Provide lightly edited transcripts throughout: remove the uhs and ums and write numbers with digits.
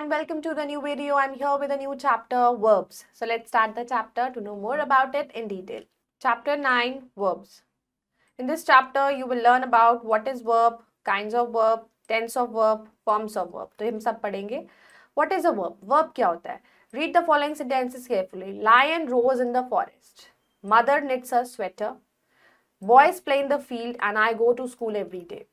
and welcome to the new video. I'm here with a new chapter, verbs. So let's start the chapter to know more about it in detail. Chapter 9, verbs. In this chapter, you will learn about what is verb, kinds of verb, tense of verb, forms of verb. तो हम सब पढ़ेंगे. What is a verb? Verb क्या होता है? Read the following sentences carefully. Lion rose in the forest. Mother knits a sweater. Boys play in the field and I go to school every day.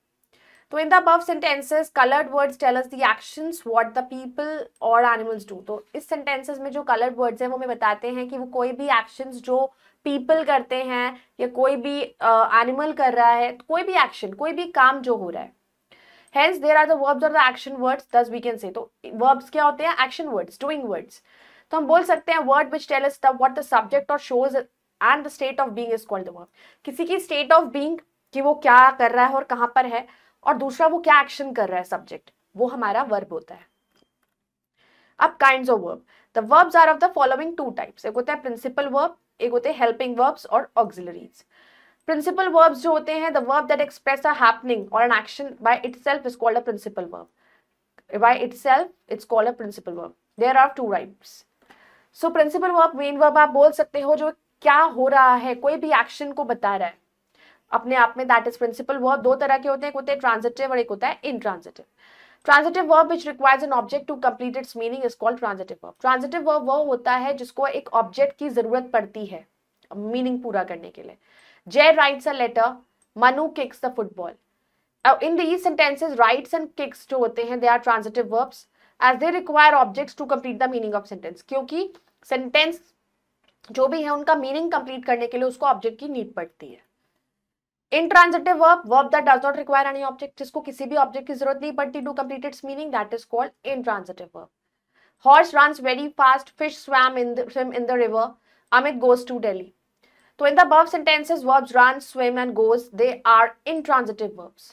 तो in the above sentences colored words tell us the actions what the people or animals do. तो इस sentences में जो colored words हैं वो हमें बताते हैं कि वो कोई भी actions जो people करते हैं या कोई भी animal कर रहा है, कोई भी action, कोई भी काम जो हो रहा है. Hence there are the verbs or the action words. Thus we can say तो verbs क्या होते हैं? Action words, doing words. तो हम बोल सकते हैं word which tell us what the subject or shows and the state of being is called the verb. किसी की state of being कि वो क्या कर रहा है और कहाँ पर है, और दूसरा वो क्या एक्शन कर रहा है सब्जेक्ट, वो हमारा वर्ब होता है. अब kinds of verb. The verbs are of the following two types. एक होता है प्रिंसिपल वर्ब, एक होते हैं हेल्पिंग वर्ब्स और ऑक्सिलरीज. प्रिंसिपल वर्ब्स जो होते हैं, the verb that express a happening और an action by itself is called a principal verb. By itself it's called a principal verb. There are two types. So principal verb, main verb आप बोल सकते हो जो क्या हो रहा है, कोई भी एक्शन को बता रहा है अपने आप में, दैट इज प्रिंसिपल वर्ब. दो तरह के होते हैं, एक होते हैं ट्रांजिटिव और एक होता है intransitive. Transitive verb which requires an object to complete its meaning is called transitive verb. Transitive verb वो होता है जिसको एक ऑब्जेक्ट की जरूरत पड़ती है मीनिंग पूरा करने के लिए. Jay writes a letter, Manu kicks the football. In these sentences writes and kicks जो होते हैं they are transitive verbs as they require objects to complete the meaning of sentence. क्योंकि सेंटेंस जो भी है उनका मीनिंग कंप्लीट करने के लिए उसको ऑब्जेक्ट की नीड पड़ती है. Intransitive verb, verb that does not require any object, जिसको किसी भी ऑब्जेक्ट की जरूरत नहीं पड़ती to complete its meaning, that is called intransitive verb. Horse runs very fast, fish swim in the river, Amit goes to Delhi. तो in the above sentences, verbs run, swim and goes, they are intransitive verbs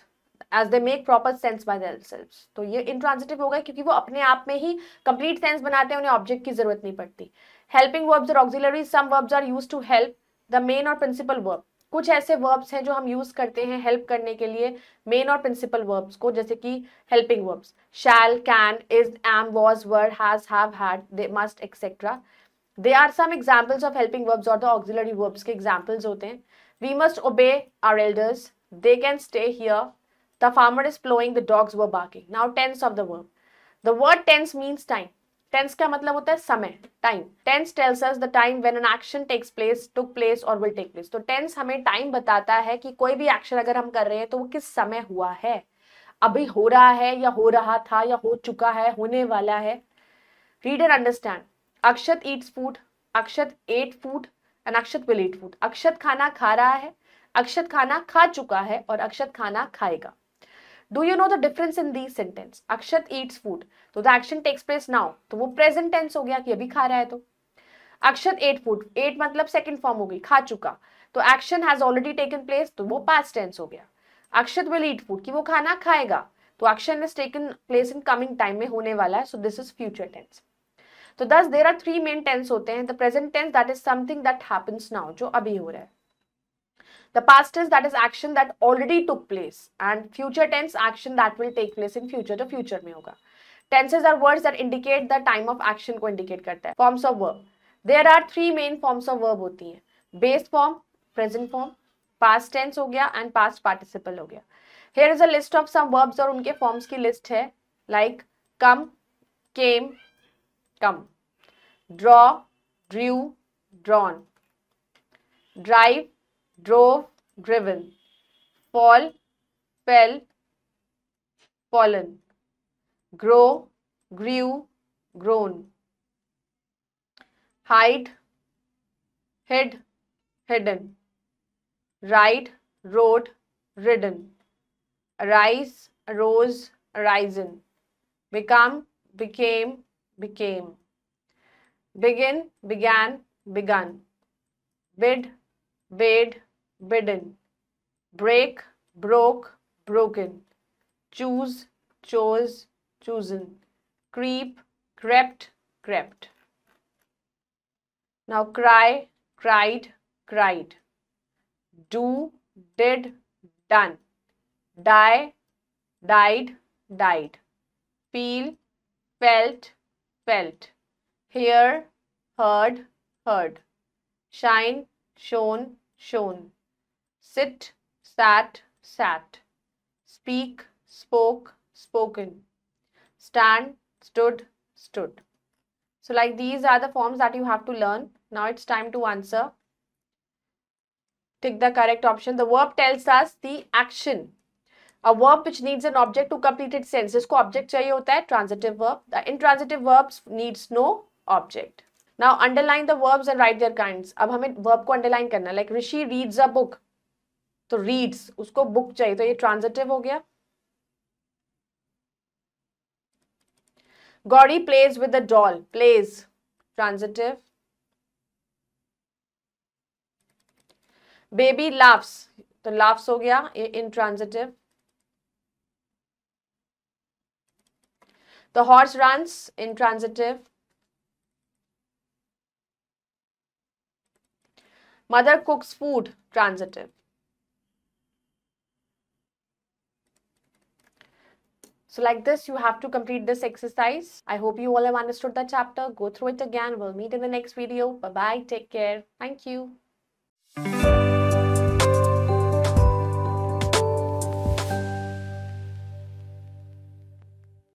as they make proper sense by themselves. तो ये intransitive हो गए क्योंकि वो अपने आप में ही complete sense बनाते हैं, उन्हें ऑब्जेक्ट की जरूरत नहीं पड़ती. Helping verbs or auxiliaries, some verbs are used to help the main or principal verb. कुछ ऐसे वर्ब्स हैं जो हम यूज करते हैं हेल्प करने के लिए मेन और प्रिंसिपल वर्ब्स को, जैसे कि helping verbs shall, can, is, am, was, were, has, have, had, do, must, etcetera. They are some examples of helping verbs और द ऑक्सिलरी वर्ब्स के एग्जांपल्स होते हैं. We must obey our elders, they can stay here, the farmer is ploughing, the dogs were barking. Now tense of the verb. The word tense means time. Tense का मतलब होता है समय, time. Tense tells us the time when an action takes place, took place और will take place. तो tense हमें time बताता है कि कोई भी एक्शन अगर हम कर रहे हैं तो वो किस समय हुआ है, अभी हो रहा है या हो रहा था या हो चुका है, होने वाला है. Read and understand. Akshat eats food, Akshat ate food and Akshat will eat food. Akshat खाना खा रहा है, अक्षत खाना खा चुका है और अक्षत खाना खाएगा. Do you know the difference in these sentence? Akshat eats food, तो the action takes place now, तो वो present tense हो गया कि अभी खा रहा है. तो अक्षत ate food, ate मतलब second form हो गई, खा चुका, तो action has already taken place, तो वो past tense हो गया. अक्षत will eat food, कि वो खाना खाएगा, तो action has taken place in coming time में होने वाला है, so this is future tense. तो thus there are three main tense होते हैं. The present tense, that is something that happens now, जो अभी हो रहा है. The past tense, that is action that already took place, and future tense, action that will take place in future, जो future में होगा. Tenses are words that indicate the time of action को indicate करता है. Forms of verb. There are three main forms of verb होती हैं. Base form, present form, past tense हो गया and past participle हो गया. Here is a list of some verbs और उनके forms की list है. Like come, came, come. Draw, drew, drawn. Drive, drove, driven. Fall, fell, fallen. Grow, grew, grown. Hide, hid, hidden. Ride, rode, ridden. Arise, arose, arisen. Become, became, became. Begin, began, begun. Bid, bade, bidden. Break, broke, broken. Choose, chose, chosen. Creep, crept, crept. Now cry, cried, cried. Do, did, done. Die, died, died. Feel, felt, felt. Hear, heard, heard. Shine, shone, shone. Sit, sat, sat. Speak, spoke, spoken. Stand, stood, stood. So like these are the forms that you have to learn. Now it's time to answer. Tick the correct option. The verb tells us the action. A verb which needs an object to complete its sense. जिसको object चाहिए होता है transitive verb. The intransitive verbs needs no object. Now underline the verbs and write their kinds. अब हमें verb को underline करना है. Like Rishi reads a book. तो reads, उसको book चाहिए. तो ये transitive हो गया. Gauri plays with the doll. Plays, transitive. Baby laughs. तो laughs हो गया, intransitive. The horse runs, intransitive. Mother cooks food, transitive. So like this, you have to complete this exercise. I hope you all have understood the chapter. Go through it again. We'll meet in the next video. Bye-bye. Take care. Thank you.